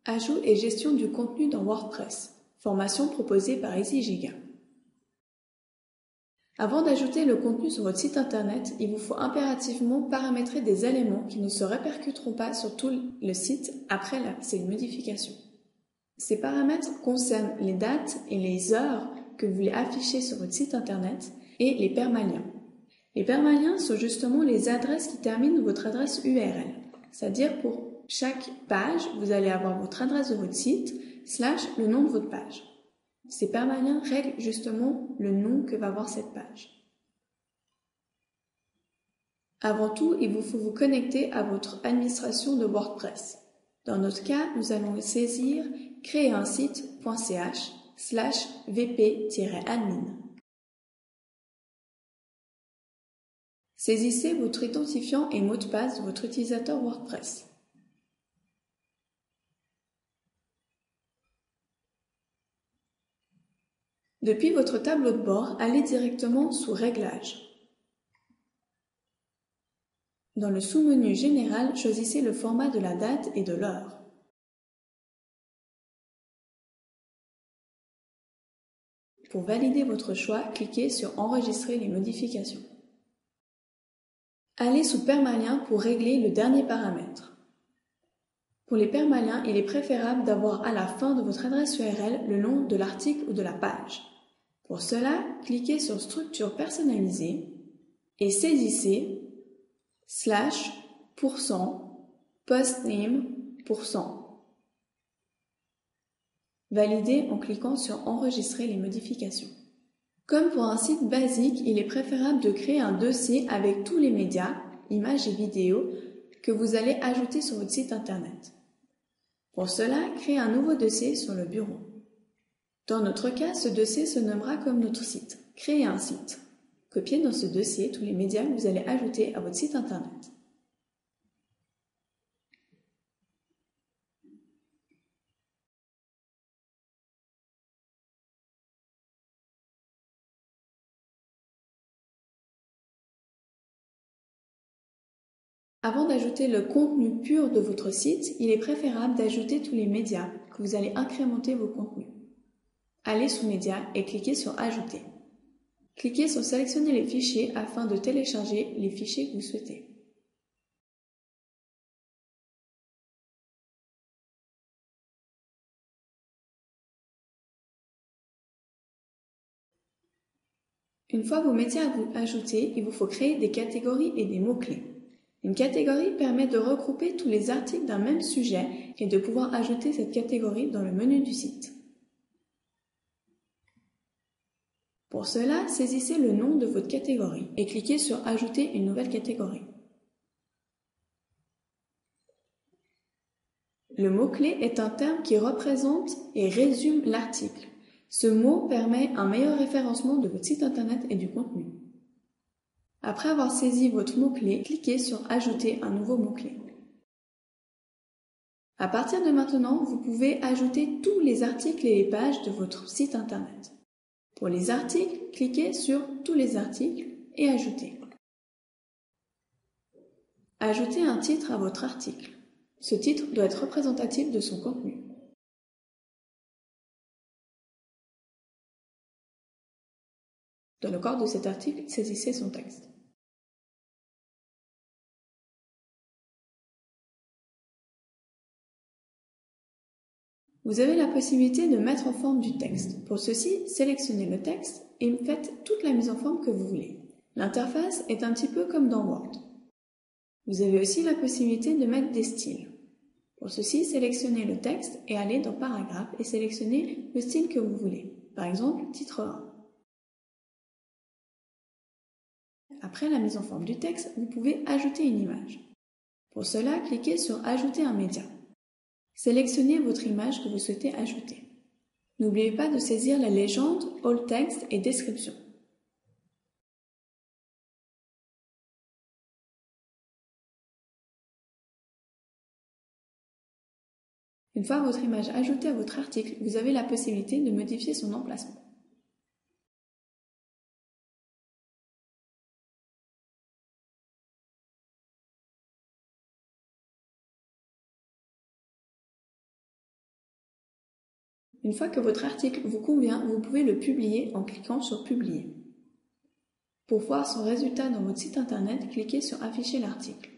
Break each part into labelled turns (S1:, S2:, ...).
S1: Ajout et gestion du contenu dans WordPress. Formation proposée par EasyGiga. Avant d'ajouter le contenu sur votre site internet, il vous faut impérativement paramétrer des éléments qui ne se répercuteront pas sur tout le site après ces modifications. Ces paramètres concernent les dates et les heures que vous voulez afficher sur votre site internet et les permaliens. Les permaliens sont justement les adresses qui terminent votre adresse URL, c'est-à-dire pour chaque page, vous allez avoir votre adresse de votre site / le nom de votre page. Ces permaliens règlent justement le nom que va avoir cette page. Avant tout, il vous faut vous connecter à votre administration de WordPress. Dans notre cas, nous allons saisir créer un site.ch/vp-admin. Saisissez votre identifiant et mot de passe de votre utilisateur WordPress. Depuis votre tableau de bord, allez directement sous Réglages. Dans le sous-menu Général, choisissez le format de la date et de l'heure. Pour valider votre choix, cliquez sur Enregistrer les modifications. Allez sous Permalien pour régler le dernier paramètre. Pour les permaliens, il est préférable d'avoir à la fin de votre adresse URL le nom de l'article ou de la page. Pour cela, cliquez sur Structure personnalisée et saisissez /%postname%. Validez en cliquant sur Enregistrer les modifications. Comme pour un site basique, il est préférable de créer un dossier avec tous les médias, images et vidéos, que vous allez ajouter sur votre site internet. Pour cela, créez un nouveau dossier sur le bureau. Dans notre cas, ce dossier se nommera comme notre site. Créez un site. Copiez dans ce dossier tous les médias que vous allez ajouter à votre site internet. Avant d'ajouter le contenu pur de votre site, il est préférable d'ajouter tous les médias que vous allez incrémenter vos contenus. Allez sous Médias et cliquez sur Ajouter. Cliquez sur Sélectionner les fichiers afin de télécharger les fichiers que vous souhaitez. Une fois vos médias ajoutés, il vous faut créer des catégories et des mots-clés. Une catégorie permet de regrouper tous les articles d'un même sujet et de pouvoir ajouter cette catégorie dans le menu du site. Pour cela, saisissez le nom de votre catégorie et cliquez sur Ajouter une nouvelle catégorie. Le mot-clé est un terme qui représente et résume l'article. Ce mot permet un meilleur référencement de votre site internet et du contenu. Après avoir saisi votre mot-clé, cliquez sur Ajouter un nouveau mot-clé. À partir de maintenant, vous pouvez ajouter tous les articles et les pages de votre site internet. Pour les articles, cliquez sur Tous les articles et Ajouter. Ajoutez un titre à votre article. Ce titre doit être représentatif de son contenu. Dans le corps de cet article, saisissez son texte. Vous avez la possibilité de mettre en forme du texte. Pour ceci, sélectionnez le texte et faites toute la mise en forme que vous voulez. L'interface est un petit peu comme dans Word. Vous avez aussi la possibilité de mettre des styles. Pour ceci, sélectionnez le texte et allez dans Paragraphe et sélectionnez le style que vous voulez. Par exemple, titre 1. Après la mise en forme du texte, vous pouvez ajouter une image. Pour cela, cliquez sur Ajouter un média. Sélectionnez votre image que vous souhaitez ajouter. N'oubliez pas de saisir la légende, Alt Text et Description. Une fois votre image ajoutée à votre article, vous avez la possibilité de modifier son emplacement. Une fois que votre article vous convient, vous pouvez le publier en cliquant sur Publier. Pour voir son résultat dans votre site internet, cliquez sur Afficher l'article.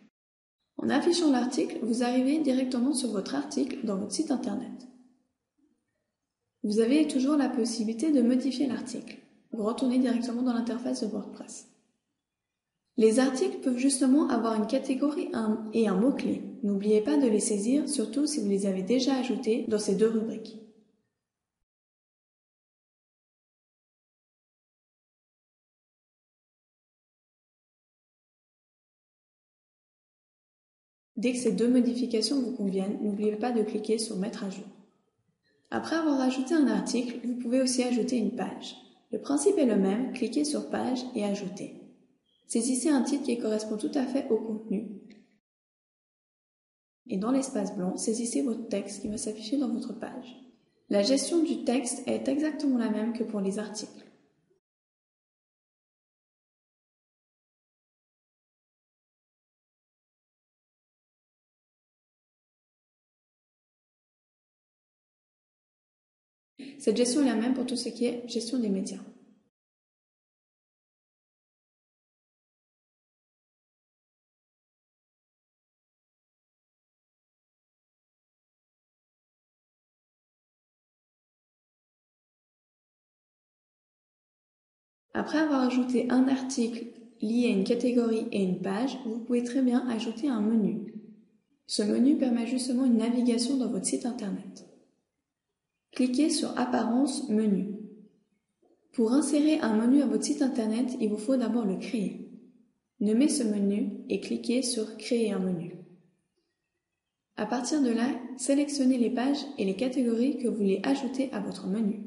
S1: En affichant l'article, vous arrivez directement sur votre article dans votre site internet. Vous avez toujours la possibilité de modifier l'article. Vous retournez directement dans l'interface de WordPress. Les articles peuvent justement avoir une catégorie et un mot-clé. N'oubliez pas de les saisir, surtout si vous les avez déjà ajoutés dans ces deux rubriques. Dès que ces deux modifications vous conviennent, n'oubliez pas de cliquer sur Mettre à jour. Après avoir ajouté un article, vous pouvez aussi ajouter une page. Le principe est le même, cliquez sur Page et Ajouter. Saisissez un titre qui correspond tout à fait au contenu. Et dans l'espace blanc, saisissez votre texte qui va s'afficher dans votre page. La gestion du texte est exactement la même que pour les articles. Cette gestion est la même pour tout ce qui est gestion des médias. Après avoir ajouté un article lié à une catégorie et une page, vous pouvez très bien ajouter un menu. Ce menu permet justement une navigation dans votre site internet. Cliquez sur Apparence, Menu. Pour insérer un menu à votre site internet, il vous faut d'abord le créer. Nommez ce menu et cliquez sur Créer un menu. À partir de là, sélectionnez les pages et les catégories que vous voulez ajouter à votre menu.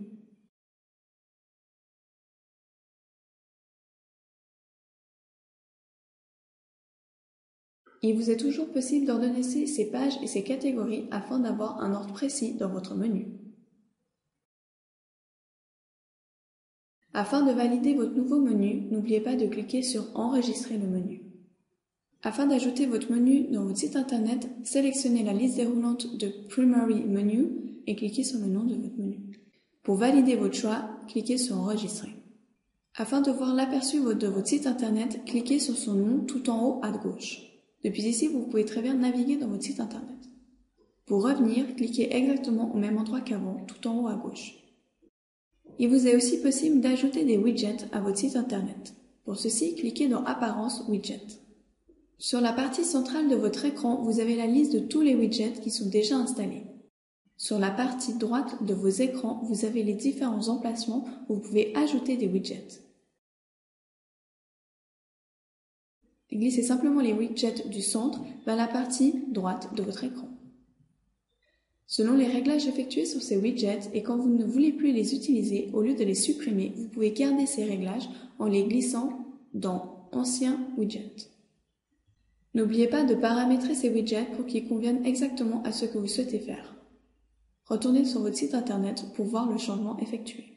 S1: Il vous est toujours possible d'ordonner ces pages et ces catégories afin d'avoir un ordre précis dans votre menu. Afin de valider votre nouveau menu, n'oubliez pas de cliquer sur Enregistrer le menu. Afin d'ajouter votre menu dans votre site internet, sélectionnez la liste déroulante de Primary Menu et cliquez sur le nom de votre menu. Pour valider votre choix, cliquez sur Enregistrer. Afin de voir l'aperçu de votre site internet, cliquez sur son nom tout en haut à gauche. Depuis ici, vous pouvez très bien naviguer dans votre site internet. Pour revenir, cliquez exactement au même endroit qu'avant, tout en haut à gauche. Il vous est aussi possible d'ajouter des widgets à votre site internet. Pour ceci, cliquez dans Apparence Widgets. Sur la partie centrale de votre écran, vous avez la liste de tous les widgets qui sont déjà installés. Sur la partie droite de vos écrans, vous avez les différents emplacements où vous pouvez ajouter des widgets. Glissez simplement les widgets du centre vers la partie droite de votre écran. Selon les réglages effectués sur ces widgets et quand vous ne voulez plus les utiliser, au lieu de les supprimer, vous pouvez garder ces réglages en les glissant dans Anciens widgets. N'oubliez pas de paramétrer ces widgets pour qu'ils conviennent exactement à ce que vous souhaitez faire. Retournez sur votre site internet pour voir le changement effectué.